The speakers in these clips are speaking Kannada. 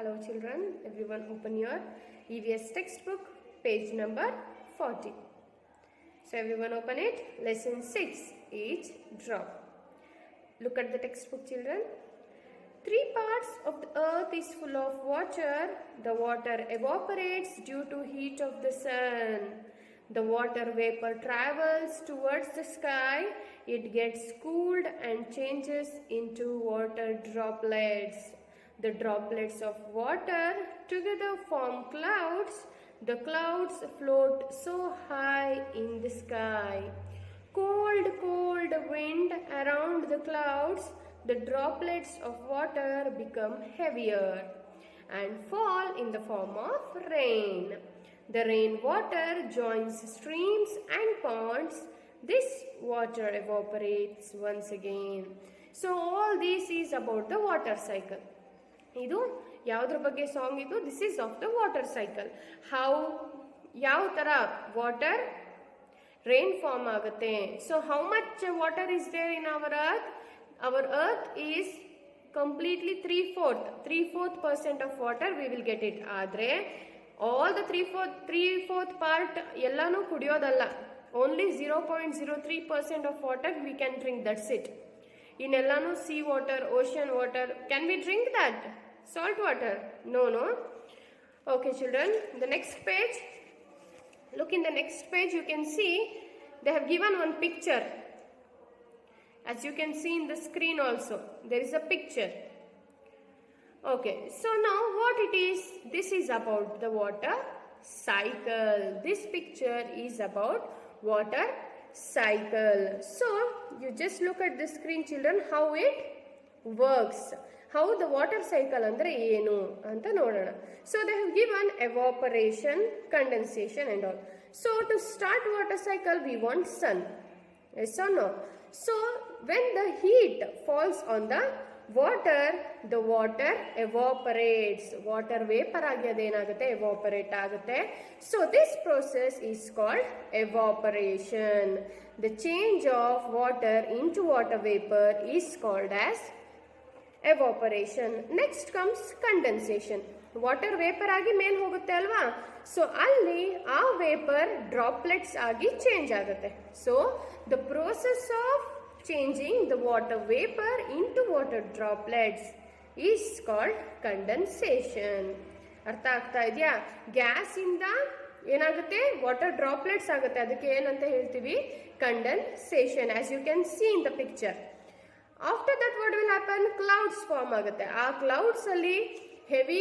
Hello children, everyone open your EVS textbook, page number 40. So everyone open it, lesson 6, each drop. Look at the textbook children. 3 parts of the earth is full of water. The water evaporates due to heat of the sun. The water vapor travels towards the sky. It gets cooled and changes into water droplets. The droplets of water together form clouds. The clouds float so high in the sky. Cold, cold wind around the clouds. The droplets of water become heavier and fall in the form of rain. The rainwater joins streams and ponds. This water evaporates once again. So all this is about the water cycle. ಇದು ಯಾವುದ್ರ ಬಗ್ಗೆ ಸಾಂಗ್ ಇದು? This is of the water cycle. ಯಾವ ಥರ ವಾಟರ್ ರೈನ್ ಫಾರ್ಮ್ ಆಗುತ್ತೆ. So how much water is there in our earth? Our earth is completely 3/4% of water we will get it. ಆದರೆ ಆಲ್ ದ 3/4 ಪಾರ್ಟ್ ಎಲ್ಲಾನು ಕುಡಿಯೋದಲ್ಲ. Only 0.03% of water we can drink, that's it. ಇನ್ನೆಲ್ಲಾನು sea water, ocean water. Can we drink that? Salt water? No. Okay children, the next page. Look in the next page, you can see they have given one picture. As you can see in the screen also, there is a picture. Okay, so now what it is? This is about the water cycle. This picture is about water cycle. So you just look at the screen children, how it works. How the water cycle andre enu anta nodona. So they have given evaporation, condensation and all. So to start water cycle we want sun. Yes or no? So when the heat falls on the water evaporates. Water vapor agi adenagutte, evaporate agutte. So this process is called evaporation. The change of water into water vapor is called as evaporation. Next comes condensation. Water vapor agi ಮೇಲೆ ಹೋಗುತ್ತೆ ಅಲ್ವಾ? ಸೊ ಅಲ್ಲಿ ಆ ವೇಪರ್ ಡ್ರಾಪ್ಲೆಟ್ಸ್ ಆಗಿ ಚೇಂಜ್ ಆಗುತ್ತೆ. So the process of changing the water vapor into water droplets is called condensation. ಅರ್ಥ ಆಗ್ತಾ ಇದೆಯಾ? ಗ್ಯಾಸ್ ಇಂದ ಏನಾಗುತ್ತೆ? ವಾಟರ್ ಡ್ರಾಪ್ಲೆಟ್ಸ್ ಆಗುತ್ತೆ. ಅದಕ್ಕೆ ಏನಂತ ಹೇಳ್ತೀವಿ? Condensation. As you can see in the picture. After that what will happen? Clouds form ಆಗುತ್ತೆ. ಆ ಕ್ಲೌಡ್ಸ್ ಅಲ್ಲಿ ಹೆವಿ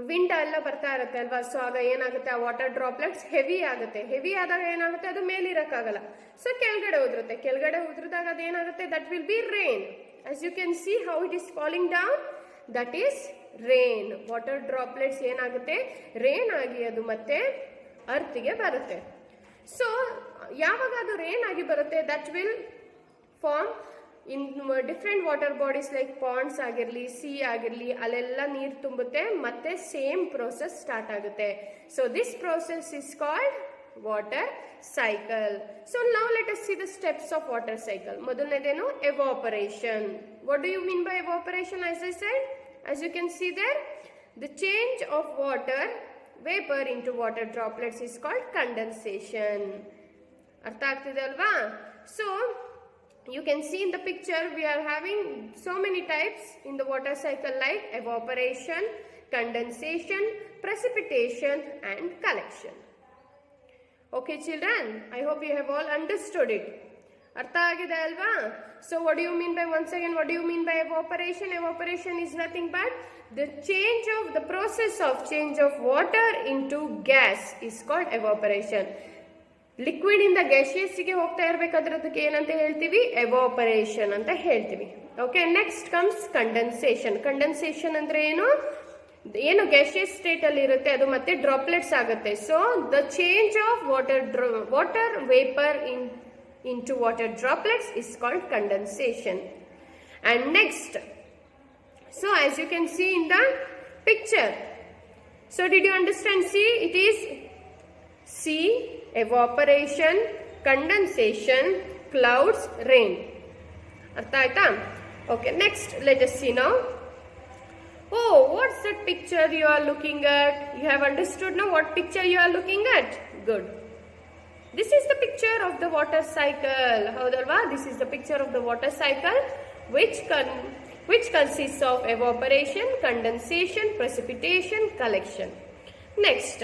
ವಿಂಡ್ ಎಲ್ಲ ಬರ್ತಾ ಇರುತ್ತೆ ಅಲ್ವಾ? ಸೊ ಆಗ ಏನಾಗುತ್ತೆ? ಆ ವಾಟರ್ ಡ್ರಾಪ್ಲೆಟ್ಸ್ ಹೆವಿ ಆಗುತ್ತೆ. ಹೆವಿ ಆದಾಗ ಏನಾಗುತ್ತೆ? ಅದು ಮೇಲಿರಕ್ಕಾಗಲ್ಲ. ಸೊ ಕೆಳಗಡೆ ಉದುರುತ್ತೆ. ಕೆಳಗಡೆ ಉದುರಿದಾಗ ಅದೇನಾಗುತ್ತೆ? That will be rain. As you can see how it is falling down, that is rain. Water droplets ಏನಾಗುತ್ತೆ? ರೈನ್ ಆಗಿ ಅದು ಮತ್ತೆ ಅರ್ತ್ಗೆ ಬರುತ್ತೆ. ಸೊ ಯಾವಾಗ ಅದು ರೈನ್ ಆಗಿ ಬರುತ್ತೆ, that will form in different water bodies like ponds ಆಗಿರಲಿ, ಸಿ ಆಗಿರಲಿ, ಅಲ್ಲೆಲ್ಲ ನೀರು ತುಂಬುತ್ತೆ. ಮತ್ತೆ ಸೇಮ್ ಪ್ರೋಸೆಸ್ ಸ್ಟಾರ್ಟ್ ಆಗುತ್ತೆ. So this process is called water cycle. So now let us see the steps of water cycle. ಮೊದಲನೇದೇನು? evaporation. What do you mean by evaporation? As I said, as you can see there, the change of water vapor into water droplets is called condensation. ಅರ್ಥ ಆಗ್ತಿದೆ ಅಲ್ವಾ? So you can see in the picture we are having so many types in the water cycle like evaporation, condensation, precipitation and collection. Okay children, I hope you have all understood it. Artha agide alva? So what do you mean by, once again, what do you mean by evaporation? Evaporation is nothing but the process of change of water into gas is called evaporation. Liquid ಇಂದ ಗ್ಯಾಸಿಯಸ್ ಗೆ ಹೋಗ್ತಾ ಇರಬೇಕಾದ್ರೆ ಅದಕ್ಕೆ ಏನಂತ ಹೇಳ್ತೀವಿ? ಎವಾಪರೇಷನ್ ಅಂತ ಹೇಳ್ತೀವಿ. Okay, next comes condensation. Condensation ಅಂದ್ರೆ ಏನು ಗ್ಯಾಸಿಯಸ್ ಸ್ಟೇಟ್ ಅಲ್ಲಿ ಇರುತ್ತೆ ಅದು ಮತ್ತೆ ಡ್ರಾಪ್ಲೆಟ್ಸ್ ಆಗುತ್ತೆ. So the change of water vapour into water droplets is called condensation. And next, so as you can see in the picture, so did you understand? See, it is evaporation, condensation, clouds, rain. Artha aita? Okay, next let us see now. Oh, what's that picture you are looking at? You have understood now what picture you are looking at? Good. This is the picture of the water cycle. Haudalva? This is the picture of the water cycle which consists of evaporation, condensation, precipitation, collection. Next,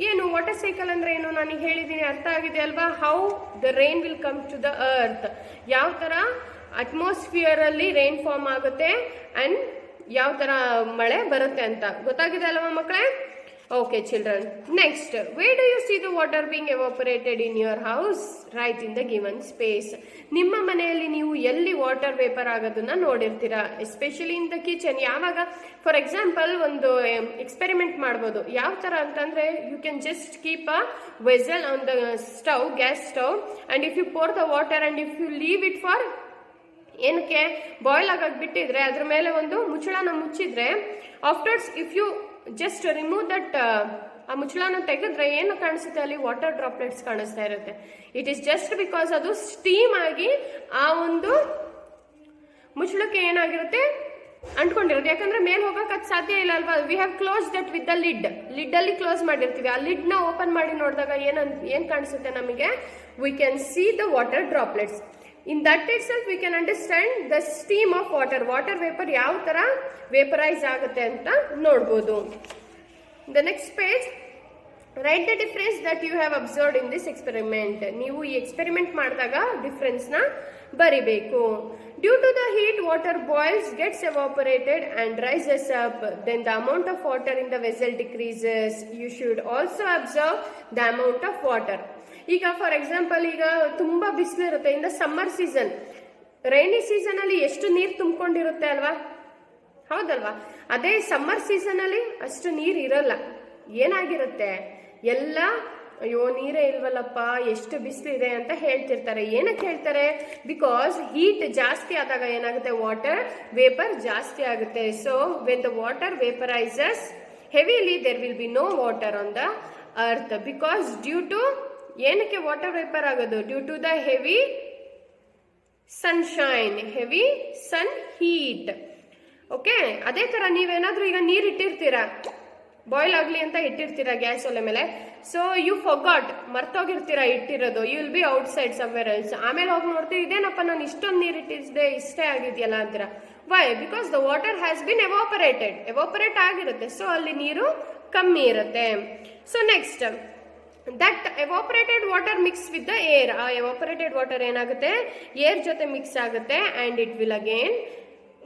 ಏನು ವಾಟರ್ ಸೈಕಲ್ ಅಂದ್ರೆ ಏನು ನನಗೆ ಹೇಳಿದ್ದೀನಿ, ಅರ್ಥ ಆಗಿದೆ ಅಲ್ವಾ? How the rain will come to the earth, ಯಾವ ತರ ಅಟ್ಮಾಸ್ಫಿಯರ್ ಅಲ್ಲಿ ರೈನ್ ಫಾರ್ಮ್ ಆಗುತ್ತೆ ಅಂಡ್ ಯಾವ ತರ ಮಳೆ ಬರುತ್ತೆ ಅಂತ ಗೊತ್ತಾಗಿದೆ ಅಲ್ವಾ ಮಕ್ಕಳೇ? Okay children, next, where do you see the water being evaporated in your house? Right in the given space. ನಿಮ್ಮ ಮನೆಯಲ್ಲಿ ನೀವು ಎಲ್ಲಿ ವಾಟರ್ ವೇಪರ್ ಆಗೋದನ್ನ ನೋಡಿರ್ತೀರಾ, ಎಸ್ಪೆಷಲಿ ಇನ್ ದ ಕಿಚನ್. ಯಾವಾಗ ಫಾರ್ ಎಕ್ಸಾಂಪಲ್ ಒಂದು ಎಕ್ಸ್ಪೆರಿಮೆಂಟ್ ಮಾಡ್ಬೋದು, ಯಾವ ತರ ಅಂತಂದ್ರೆ you can just keep a vessel on the stove, gas stove, and if you pour the water and if you leave it for ಏನಕ್ಕೆ ಬಾಯ್ಲ್ ಆಗಕ್ಕೆ ಬಿಟ್ಟಿದ್ರೆ ಅದ್ರ ಮೇಲೆ ಒಂದು ಮುಚ್ಚಳನ ಮುಚ್ಚಿದ್ರೆ afters if you just remove that ಆ ಮುಚ್ಚಳನ ತೆಗೆದ್ರೆ ಏನು ಕಾಣಿಸುತ್ತೆ ಅಲ್ಲಿ? ವಾಟರ್ ಡ್ರಾಪ್ಲೆಟ್ಸ್ ಕಾಣಿಸ್ತಾ ಇರುತ್ತೆ. ಇಟ್ ಈಸ್ ಜಸ್ಟ್ ಬಿಕಾಸ್ ಅದು ಸ್ಟೀಮ್ ಆಗಿ ಆ ಒಂದು ಮುಚ್ಚಳಕ್ಕೆ ಏನಾಗಿರುತ್ತೆ ಅಂಟ್ಕೊಂಡಿರುತ್ತೆ. ಯಾಕಂದ್ರೆ ಮೇಲೆ ಹೋಗಕ್ಕೆ ಅದು ಸಾಧ್ಯ ಇಲ್ಲ ಅಲ್ವಾ? We have close that with the lid ಅಲ್ಲಿ ಕ್ಲೋಸ್ ಮಾಡಿರ್ತೀವಿ. ಆ ಲಿಡ್ ನ ಓಪನ್ ಮಾಡಿ ನೋಡಿದಾಗ ಏನ್ ಕಾಣಿಸುತ್ತೆ ನಮಗೆ? We can see the water droplets. In that itself we can understand the steam of water. Water vapor ಯಾವ ತರ ವೇಪರೈಸ್ ಆಗುತ್ತೆ ಅಂತ ನೋಡಬಹುದು. The next page, write the difference that you have observed in this experiment. ನೀವು ಈ ಎಕ್ಸ್ಪೆರಿಮೆಂಟ್ ಮಾಡಿದಾಗ ಡಿಫರೆನ್ಸ್ ನ ಬರಿಬೇಕು. Due to the heat, water boils, gets evaporated and rises up. Then the amount of water in the vessel decreases. You should also observe the amount of water. ಈಗ ಫಾರ್ ಎಕ್ಸಾಂಪಲ್ ಈಗ ತುಂಬಾ ಬಿಸಿಲಿರುತ್ತೆ in the summer season, rainy season ಅಲ್ಲಿ ಎಷ್ಟು ನೀರು ತುಂಬಿಕೊಂಡಿರುತ್ತೆ ಅಲ್ವಾ? ಹೌದಲ್ವಾ? ಅದೇ ಸಮ್ಮರ್ ಸೀಸನ್ ಅಲ್ಲಿ ಅಷ್ಟು ನೀರು ಇರಲ್ಲ. ಏನಾಗಿರುತ್ತೆ ಎಲ್ಲ ಅಯ್ಯೋ ನೀರೇ ಇಲ್ವಲ್ಲಪ್ಪ, ಎಷ್ಟು ಬಿಸಿಲಿದೆ ಅಂತ ಹೇಳ್ತಿರ್ತಾರೆ. ಏನಕ್ಕೆ ಹೇಳ್ತಾರೆ? ಬಿಕಾಸ್ ಹೀಟ್ ಜಾಸ್ತಿ ಆದಾಗ ಏನಾಗುತ್ತೆ? ವಾಟರ್ ವೇಪರ್ ಜಾಸ್ತಿ ಆಗುತ್ತೆ. So when the water vaporises heavily there will be no water on the earth. Because due to ಏನಕ್ಕೆ ವಾಟರ್ ವೇಪರ್ ಆಗೋದು? Due to the heavy sunshine, heavy sun heat. Okay, ಅದೇ ತರ ನೀವೇನಾದ್ರೂ ಈಗ ನೀರ್ ಇಟ್ಟಿರ್ತೀರಾ, ಬಾಯ್ಲ್ ಆಗ್ಲಿ ಅಂತ ಇಟ್ಟಿರ್ತೀರಾ ಗ್ಯಾಸ್ ಒಲೆ ಮೇಲೆ. ಸೊ ಯು ಫಾರ್ಗಾಟ್, ಮರ್ತೋಗಿರ್ತೀರಾ ಇಟ್ಟಿರೋದು. You will be outside somewhere else. ಆಮೇಲೆ ಹೋಗಿ ನೋಡ್ತೀವಿ, ಇದೇನಪ್ಪ ನಾನು ಇಷ್ಟೊಂದು ನೀರು ಇಟ್ಟಿದ್ದೆ, ಇಷ್ಟೇ ಆಗಿದೆಯಲ್ಲ ಅಂತೀರಾ. Why? Because the water has been evaporate ಆಗಿರುತ್ತೆ. ಸೊ ಅಲ್ಲಿ ನೀರು ಕಮ್ಮಿ ಇರುತ್ತೆ. So next, that evaporated water mix with the air. ಆ ಎವಾಪರೇಟೆಡ್ ವಾಟರ್ ಏನಾಗುತ್ತೆ? ಏರ್ ಜೊತೆ ಮಿಕ್ಸ್ ಆಗುತ್ತೆ and it will again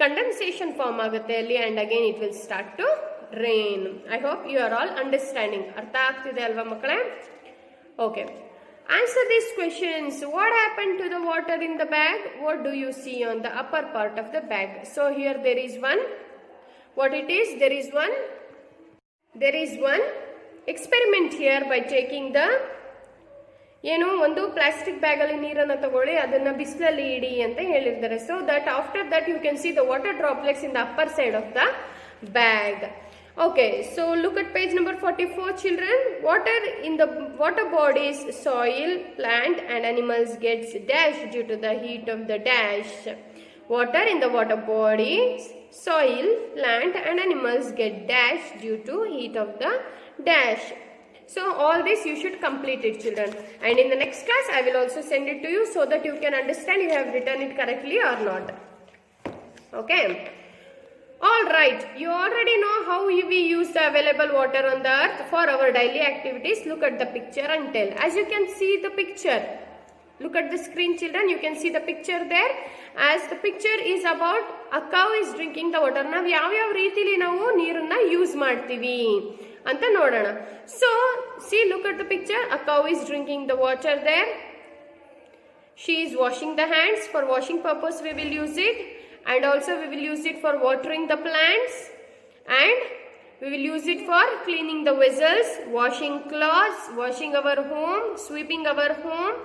condensation form ಆಗುತ್ತೆ ಅಲ್ಲಿ, and again it will start to rain. I hope you are all understanding. ಅರ್ಥ ಆಗ್ತಿದೆ ಅಲ್ವಾ ಮಕ್ಕಳೇ? Okay, answer these questions. What happen to the water in the bag? What do you see on the upper part of the bag? So here there is one. What it is? There is one experiment here by taking the ಏನು ಒಂದು ಪ್ಲಾಸ್ಟಿಕ್ ಬ್ಯಾಗ್ ಅಲ್ಲಿ ನೀರನ್ನು ತಗೊಳ್ಳಿ, ಅದನ್ನ ಬಿಸಿಲಲ್ಲಿ ಇಡಿ ಅಂತ ಹೇಳಿರ್ತಾರೆ. So that after that you can see the water droplets in the upper side of the bag. Okay, so look at page number 44 children. Water in the water bodies, soil, plant and animals gets dash due to the heat of the dash. Water in the water bodies, soil, plant and animals get dash due to heat of the dash. So all this you should complete it children, and in the next class I will also send it to you so that you can understand you have written it correctly or not. Okay, all right, you already know how we use the available water on the earth for our daily activities. Look at the picture and tell. As you can see the picture, look at the screen children, you can see the picture there. As the picture is about a cow is drinking the water. ನಾವು ಯಾವ ರೀತಿಲಿ ನಾವು ನೀರನ್ನ ಯೂಸ್ ಮಾಡ್ತೀವಿ ಅಂತ ನೋಡೋಣ. So see, look at the picture. A cow is drinking the water there. She is washing the hands. For washing purpose we will use it, and also we will use it for watering the plants, and we will use it for cleaning the vessels, washing clothes, washing our home, sweeping our home,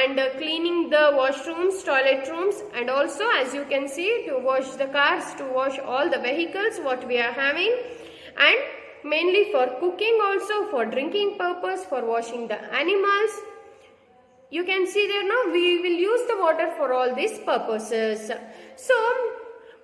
and cleaning the washrooms, toilet rooms, and also as you can see to wash the cars, to wash all the vehicles what we are having, and mainly for cooking, also for drinking purpose, for washing the animals. You can see there now we will use the water for all these purposes. So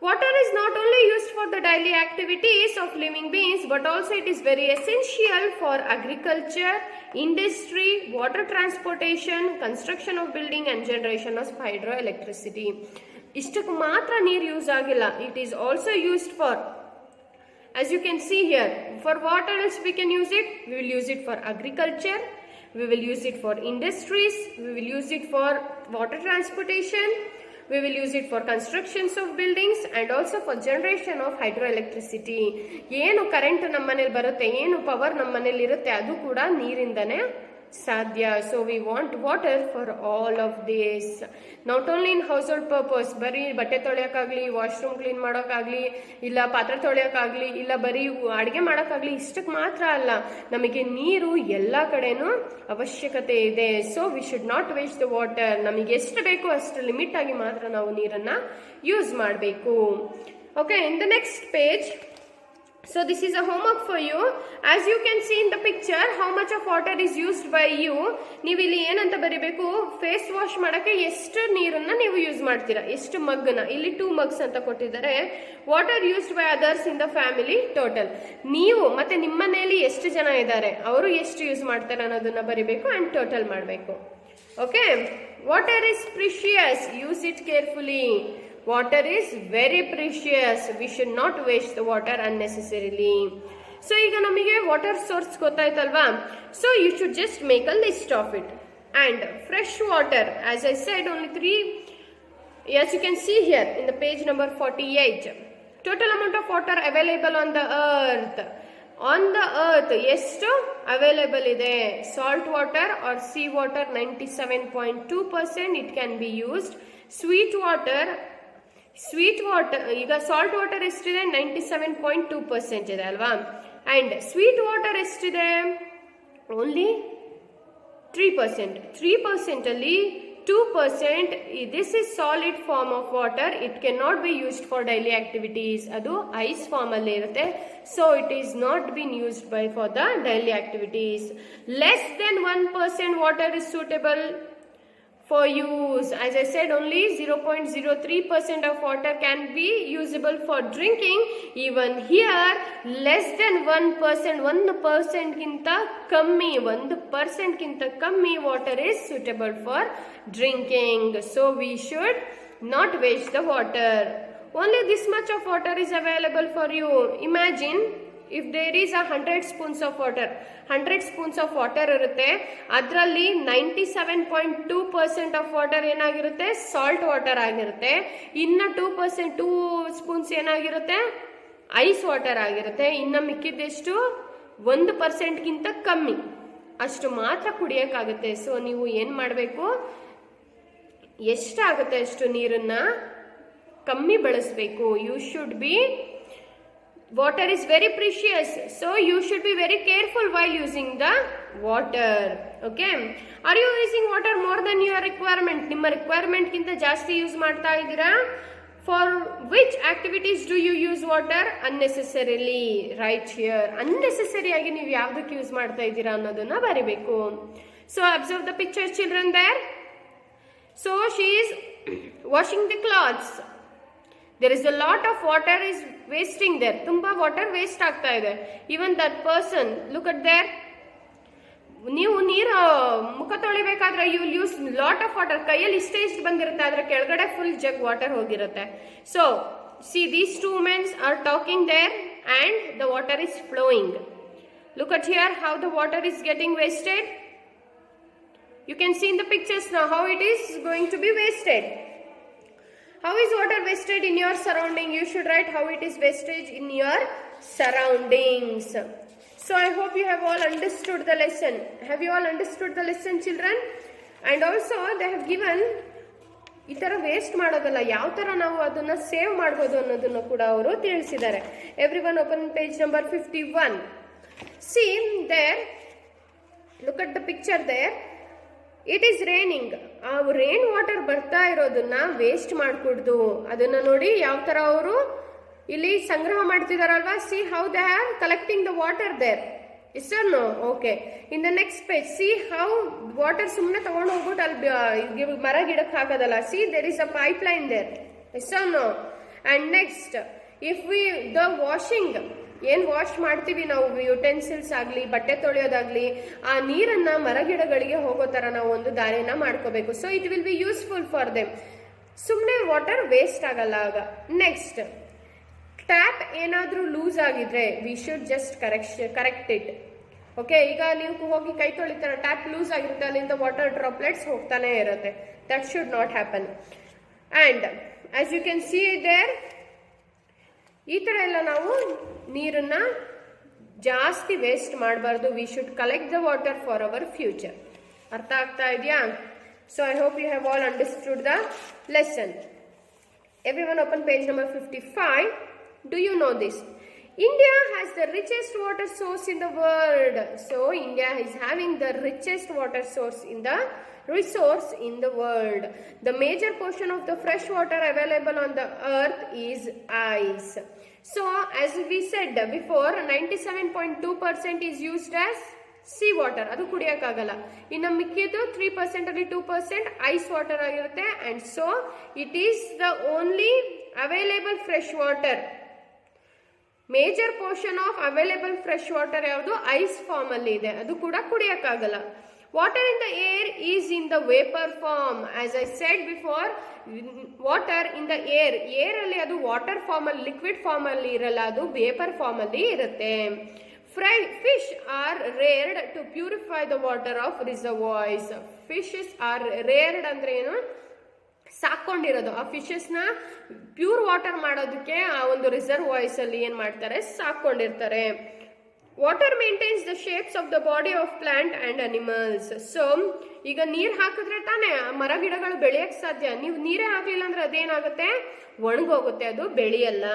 Water is not only used for the daily activities of living beings, but also it is very essential for agriculture, industry, water transportation, construction of building and generation of hydroelectricity. Ishtಕ್ಕೆ ಮಾತ್ರ ನೀರು ಯೂಸ್ ಆಗಿಲ್ಲ. It is also used for, as you can see here, for what else we can use it? We will use it for agriculture, we will use it for industries, we will use it for water transportation, we will use it for constructions of buildings and also for generation of hydroelectricity. ಏನು ಕರೆಂಟ್ ನಮ್ಮ ಮನೇಲಿ ಬರುತ್ತೆ, ಏನು ಪವರ್ ನಮ್ಮ ಮನೇಲಿ ಇರುತ್ತೆ, ಅದು ಕೂಡ ನೀರಿಂದನೇ ಸಾಧ್ಯ. So we want water for all of this, not only in house hold purpose. ಬರೀ ಬಟ್ಟೆ ತೊಳೆಯೋಕ್ಕಾಗಲಿ, ವಾಶ್ರೂಮ್ ಕ್ಲೀನ್ ಮಾಡೋಕ್ಕಾಗಲಿ, ಇಲ್ಲ ಪಾತ್ರೆ ತೊಳೆಯೋಕ್ಕಾಗಲಿ, ಇಲ್ಲ ಬರೀ ಅಡುಗೆ ಮಾಡೋಕ್ಕಾಗಲಿ, ಇಷ್ಟಕ್ಕೆ ಮಾತ್ರ ಅಲ್ಲ, ನಮಗೆ ನೀರು ಎಲ್ಲ ಕಡೆನೂ ಅವಶ್ಯಕತೆ ಇದೆ. So we should not waste the water. ನಮಗೆ ಎಷ್ಟು ಬೇಕೋ ಅಷ್ಟು ಲಿಮಿಟ್ ಆಗಿ ಮಾತ್ರ ನಾವು ನೀರನ್ನು ಯೂಸ್ ಮಾಡಬೇಕು. Okay, in the next page. So this is a homework for you. As you can see in the picture, how much of water is used by you. ನೀವು ಇಲ್ಲಿ ಏನಂತ ಬರೀಬೇಕು, ಫೇಸ್ ವಾಶ್ ಮಾಡೋಕ್ಕೆ ಎಷ್ಟು ನೀರನ್ನ ನೀವು ಯೂಸ್ ಮಾಡ್ತೀರಾ, ಎಷ್ಟು ಮಗ್ಗನ್ನ. ಇಲ್ಲಿ 2 ಮಗ್ಸ್ ಅಂತ ಕೊಟ್ಟಿದ್ದಾರೆ. Water used by others in the family total. ನೀವು ಮತ್ತೆ ನಿಮ್ಮ ಮನೆಯಲ್ಲಿ ಎಷ್ಟು ಜನ ಇದ್ದಾರೆ, ಅವರು ಎಷ್ಟು ಯೂಸ್ ಮಾಡ್ತಾರೆ ಅನ್ನೋದನ್ನ ಬರೀಬೇಕು ಅಂಡ್ ಟೋಟಲ್ ಮಾಡಬೇಕು. Okay, water is precious, use it carefully. Water is very precious. We should not waste the water unnecessarily. So ಈಗ ನಮಗೆ ವಾಟರ್ ಸೋರ್ಸ್ ಗೊತ್ತಾಯ್ತಲ್ವಾ. So you should just make a list of it. And fresh water, as I said, only 3, as you can see here in the page number 48. Total amount of water available on the earth. On the earth ಎಷ್ಟು ಅವೈಲೇಬಲ್ ಇದೆ? Salt water or sea water 97.2% it can be used. Sweet water ಈಗ ಸಾಲ್ಟ್ ವಾಟರ್ ಎಷ್ಟಿದೆ? 97.2% ಇದೆ ಅಲ್ವಾ. ಅಂಡ್ ಸ್ವೀಟ್ ವಾಟರ್ ಎಷ್ಟಿದೆ? ಓನ್ಲಿ 3%. 3% ಅಲ್ಲಿ 2% this is solid form of water. It can not be used for daily activities. ಅದು ಐಸ್ ಫಾರ್ಮ್ ಅಲ್ಲಿ ಇರುತ್ತೆ. So it is not been used by for the daily activities. Less than 1% water is suitable for use. As I said, only 0.03% of water can be usable for drinking. Even here, less than 1%, 1% ginta kammi, 1% ginta kammi water is suitable for drinking. So we should not waste the water. Only this much of water is available for you. Imagine if there is 100 spoons of water, 100 spoons of water ಇರುತ್ತೆ, ಅದರಲ್ಲಿ 97.2% ಆಫ್ ವಾಟರ್ ಏನಾಗಿರುತ್ತೆ? ಸಾಲ್ಟ್ ವಾಟರ್ ಆಗಿರುತ್ತೆ. ಇನ್ನು 2%, 2 ಸ್ಪೂನ್ಸ್ ಏನಾಗಿರುತ್ತೆ? ಐಸ್ ವಾಟರ್ ಆಗಿರುತ್ತೆ. ಇನ್ನು ಮಿಕ್ಕಿದ್ದೆಷ್ಟು? 1%ಗಿಂತ ಕಮ್ಮಿ, ಅಷ್ಟು ಮಾತ್ರ ಕುಡಿಯೋಕ್ಕಾಗುತ್ತೆ. ಸೊ ನೀವು ಏನು ಮಾಡಬೇಕು, ಎಷ್ಟಾಗುತ್ತೆ ಅಷ್ಟು ನೀರನ್ನ ಕಮ್ಮಿ ಬಳಸಬೇಕು. You should be water is very precious, so you should be very careful while using the water. Okay, are you using water more than your requirement? ನಿಮ್ಮ ರಿಕ್ವೈರ್ಮೆಂಟ್ ಗಿಂತ ಜಾಸ್ತಿ ಯೂಸ್ ಮಾಡ್ತಾ ಇದ್ದೀರಾ? For which activities do you use water? Unnecessarily. Right here, unnecessary ಆಗಿ ನೀವು ಯಾವುದಕ್ಕೆ ಯೂಸ್ ಮಾಡ್ತಾ ಇದ್ದೀರಾ ಅನ್ನೋದನ್ನ ಬರೀಬೇಕು. So observe the picture, children, there. So she is washing the clothes. There is a lot of water is wasting there. ತುಂಬಾ ವಾಟರ್ ವೇಸ್ಟ್ ಆಗ್ತಾ ಇದೆ. Even that person, look at there. ನೀವು ನೀರು ಮುಖ ತೊಳಿಬೇಕಾದ್ರೆ you will use lot of water. ಕೈಯಲ್ಲಿ ಇಷ್ಟು ಬಂದಿರುತ್ತೆ, ಆದ್ರೆ ಕೆಳಗಡೆ ಫುಲ್ ಜಗ್ ವಾಟರ್ ಹೋಗಿರುತ್ತೆ. So see these 2 men are talking there and the water is flowing. Look at here how the water is getting wasted. You can see in the pictures now how it is going to be wasted. How is water wasted in your surrounding? You should write how it is wasted in your surroundings. So I hope you have all understood the lesson. Have you all understood the lesson, children? And also they have given ಈ ಥರ ವೇಸ್ಟ್ ಮಾಡೋದಲ್ಲ, ಯಾವ ಥರ ನಾವು ಅದನ್ನು ಸೇವ್ ಮಾಡ್ಬೋದು ಅನ್ನೋದನ್ನು ಕೂಡ ಅವರು ತಿಳಿಸಿದ್ದಾರೆ. Every one open page number 51. See there, look at the picture there. It is raining. ಆ ರೇನ್ ವಾಟರ್ ಬರ್ತಾ ಇರೋದನ್ನ ವೇಸ್ಟ್ ಮಾಡ್ಕೊಡ್ದು. ಅದನ್ನ ನೋಡಿ ಯಾವ ತರ ಅವರು ಇಲ್ಲಿ ಸಂಗ್ರಹ ಮಾಡ್ತಿದಾರಲ್ವಾ. See how they are collecting the water there. Yes or no? Okay, in the next page see how water ಸುಮ್ಮನೆ ತಗೊಂಡು ಹೋಗ್ಬಿಟ್ಟು ಅಲ್ಲಿ ಮರ ಗಿಡಕ್ಕೆ ಹಾಕೋದಲ್ಲ. See there is a pipeline there. Yes or no? And next if we the washing ಏನು ವಾಶ್ ಮಾಡ್ತೀವಿ ನಾವು ಯುಟೆನ್ಸಿಲ್ಸ್ ಆಗಲಿ ಬಟ್ಟೆ ತೊಳೆಯೋದಾಗ್ಲಿ ಆ ನೀರನ್ನು ಮರಗಿಡಗಳಿಗೆ ಹೋಗೋ ಥರ ನಾವು ಒಂದು ದಾರಿನ ಮಾಡ್ಕೋಬೇಕು. So it will be useful for them. ಸುಮ್ಮನೆ ವಾಟರ್ ವೇಸ್ಟ್ ಆಗಲ್ಲ ಆಗ. ನೆಕ್ಸ್ಟ್ ಟ್ಯಾಪ್ ಏನಾದರೂ ಲೂಸ್ ಆಗಿದ್ರೆ we should just correct it. Okay, ಈಗ ನೀವು ಹೋಗಿ ಕೈ ತೊಳಿತಾರೆ, ಟ್ಯಾಪ್ ಲೂಸ್ ಆಗಿರುತ್ತೆ, ಅಲ್ಲಿಂದ ವಾಟರ್ ಡ್ರಾಪ್ಲೆಟ್ಸ್ ಹೋಗ್ತಾನೆ ಇರುತ್ತೆ. That should not happen. And as you can see there, ಈ ಥರ ಎಲ್ಲ ನಾವು ನೀರನ್ನ ಜಾಸ್ತಿ ವೇಸ್ಟ್ ಮಾಡಬಾರ್ದು. We should collect the water for our future. ಅರ್ಥ ಆಗ್ತಾ ಇದೆಯಾ? So I hope you have all understood the lesson. Everyone open page number 55. Do you know this? India has the richest water source in the world. So India is having the richest water source in the world. The major portion of the fresh water available on the earth is ice. So as we said before, 97.2% is used as sea water. ಅದು ಕುಡಿಯೋಕ್ಕಾಗಲ್ಲ. ಇನ್ನು ಮಿಕ್ಕಿದ್ದು 3% ಅಲ್ಲಿ 2% ಐಸ್ ವಾಟರ್ ಆಗಿರುತ್ತೆ. And so it is the only available fresh water. Major portion of available fresh water ಯಾವುದು? ಐಸ್ ಫಾರ್ಮ್ ಅಲ್ಲಿ ಇದೆ. ಅದು ಕೂಡ ಕುಡಿಯೋಕ್ಕಾಗಲ್ಲ. Water in the air is in the vapour form. As I said before, water in the air ಅಲ್ಲಿ ಅದು ವಾಟರ್ ಫಾರ್ಮ್ ಅಲ್ಲಿ, ಲಿಕ್ವಿಡ್ ಫಾರ್ಮ್ ಅಲ್ಲಿ ಇರಲ್ಲ, ಅದು ವೇಪರ್ ಫಾರ್ಮ್ ಅಲ್ಲಿ ಇರುತ್ತೆ. Fish are reared to purify the water of reservoirs. Fishes are reared ಅಂದ್ರೆ ಏನು? ಸಾಕೊಂಡಿರೋದು. ಆ ಫಿಶಸ್ನ ಪ್ಯೂರ್ ವಾಟರ್ ಮಾಡೋದಕ್ಕೆ ಆ ಒಂದು ರಿಸರ್ವಾಯ್ಸ್ ಅಲ್ಲಿ ಏನ್ ಮಾಡ್ತಾರೆ? ಸಾಕೊಂಡಿರ್ತಾರೆ. Water maintains the shapes of the body of plant and animals. So ಈಗ ನೀರ್ ಹಾಕಿದ್ರೆ ತಾನೇ ಮರ ಗಿಡಗಳು ಬೆಳೆಯಕ್ ಸಾಧ್ಯ. ನೀವು ನೀರೇ ಹಾಕ್ಲಿಲ್ಲ ಅಂದ್ರೆ ಅದೇನಾಗುತ್ತೆ? ಒಣಗೋಗುತ್ತೆ, ಅದು ಬೆಳೆಯಲ್ಲ.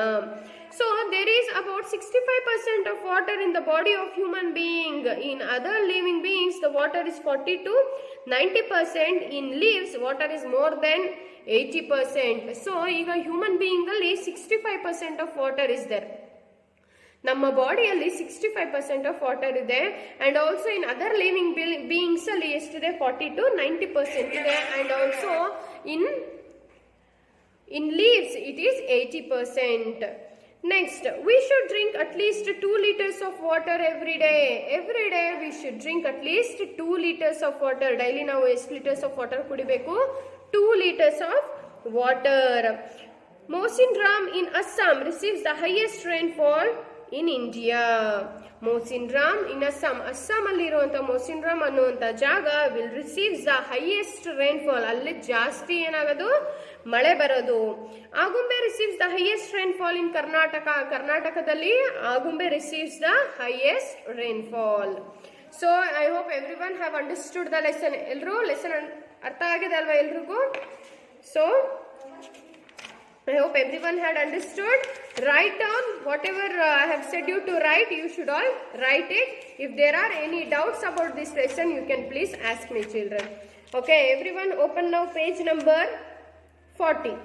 So there is about 65% of water in the body of human being. In other living beings, the water is 40 to 90%. In leaves, water is more than 80%. So ಈಗ ಹ್ಯೂಮನ್ ಬೀಯಿಂಗ್ ಅಲ್ಲಿ 65% of water is there. ನಮ್ಮ ಬಾಡಿಯಲ್ಲಿ 65% ಆಫ್ ವಾಟರ್ ಇದೆ. And also in other living beings ಅಲ್ಲಿ ಎಷ್ಟಿದೆ? 40 to 90% ಇದೆ. And also in leaves it is 80%. Next, we should drink at least 2 liters of water every day. Every day we should drink at least 2 liters of water. Daily ನಾವು ಎಷ್ಟು ಲೀಟರ್ಸ್ ಆಫ್ ವಾಟರ್ ಕುಡಿಬೇಕು? 2 liters of water. Mawsynram in Assam receives the highest rainfall in India. Mawsynram in Assam. Assam ಅಲ್ಲಿರುವಂಥ ಮೌಸಿನ್ರಾಮ್ ಅನ್ನುವಂಥ ಜಾಗ will receive the highest rainfall. ಅಲ್ಲಿ ಜಾಸ್ತಿ ಏನಾಗೋದು? ಮಳೆ ಬರೋದು. Agumbe receives the highest rainfall in Karnataka. ಕರ್ನಾಟಕದಲ್ಲಿ Agumbe receives the highest rainfall. So I hope every one have understood the lesson. ಎಲ್ಲರೂ ಲೆಸನ್ ಅರ್ಥ ಆಗಿದೆ ಅಲ್ವಾ ಎಲ್ರಿಗೂ? So I hope everyone had understood. Write down whatever I have said you to write. You should all write it. If there are any doubts about this lesson, you can please ask me, children. Okay, everyone open now page number 40.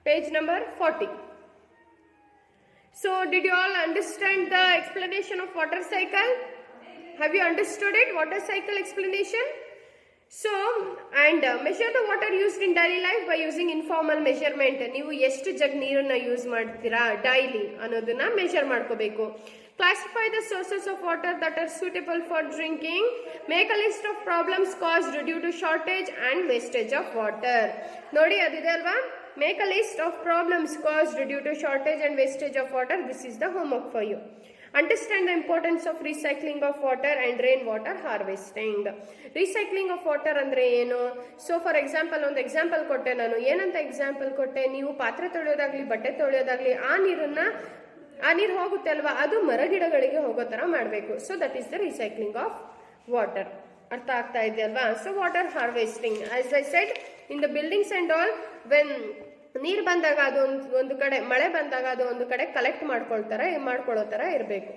Page number 40. So did you all understand the explanation of water cycle? Have you understood it? Water cycle explanation? So and measure the water used in daily life by using informal measurement. ನೀವು ಎಷ್ಟು ಜಗ್ ನೀರನ್ನ ಯೂಸ್ ಮಾಡ್ತೀರಾ ಡೈಲಿ ಅನ್ನೋದನ್ನ ಮೆಷರ್ ಮಾಡ್ಕೋಬೇಕು. Classify the sources of water that are suitable for drinking. Make a list of problems caused due to shortage and wastage of water. ನೋಡಿ ಅದಿದೆ ಅಲ್ವಾ? Make a list of problems caused due to shortage and wastage of water. This is the homework for you. Understand the importance of recycling of water and rainwater harvesting. Recycling of water ಅಂದ್ರೆ ಏನು? ಸೊ ಫಾರ್ ಎಕ್ಸಾಂಪಲ್ ಒಂದು ಎಕ್ಸಾಂಪಲ್ ಕೊಟ್ಟೆ ನಾನು. ಏನಂತ ಎಕ್ಸಾಂಪಲ್ ಕೊಟ್ಟೆ? ನೀವು ಪಾತ್ರೆ ತೊಳೆಯೋದಾಗ್ಲಿ ಬಟ್ಟೆ ತೊಳೆಯೋದಾಗ್ಲಿ ಆ ನೀರು ಹೋಗುತ್ತೆ ಅಲ್ವಾ, ಅದು ಮರಗಿಡಗಳಿಗೆ ಹೋಗೋ ಥರ ಮಾಡಬೇಕು. So that is the recycling of water. ಅರ್ಥ ಆಗ್ತಾ ಇದೆ ಅಲ್ವಾ? So water harvesting, as I shed, in the buildings and all, when ನೀರು ಬಂದಾಗ ಅದು ಒಂದು ಕಡೆ, ಮಳೆ ಬಂದಾಗ ಅದು ಒಂದು ಕಡೆ ಕಲೆಕ್ಟ್ ಮಾಡ್ಕೊಳ್ಳೋ ಥರ ಇರಬೇಕು.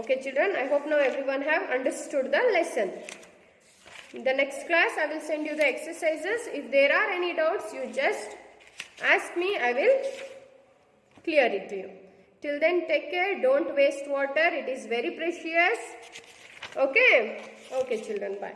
Okay children, I hope now every one have understood the lesson. In the next class, I will send you the exercises. If there are any doubts, you just ask me. I will clear it to you. Till then, take care. Don't waste water. It is very precious. Okay? Okay, children. Bye.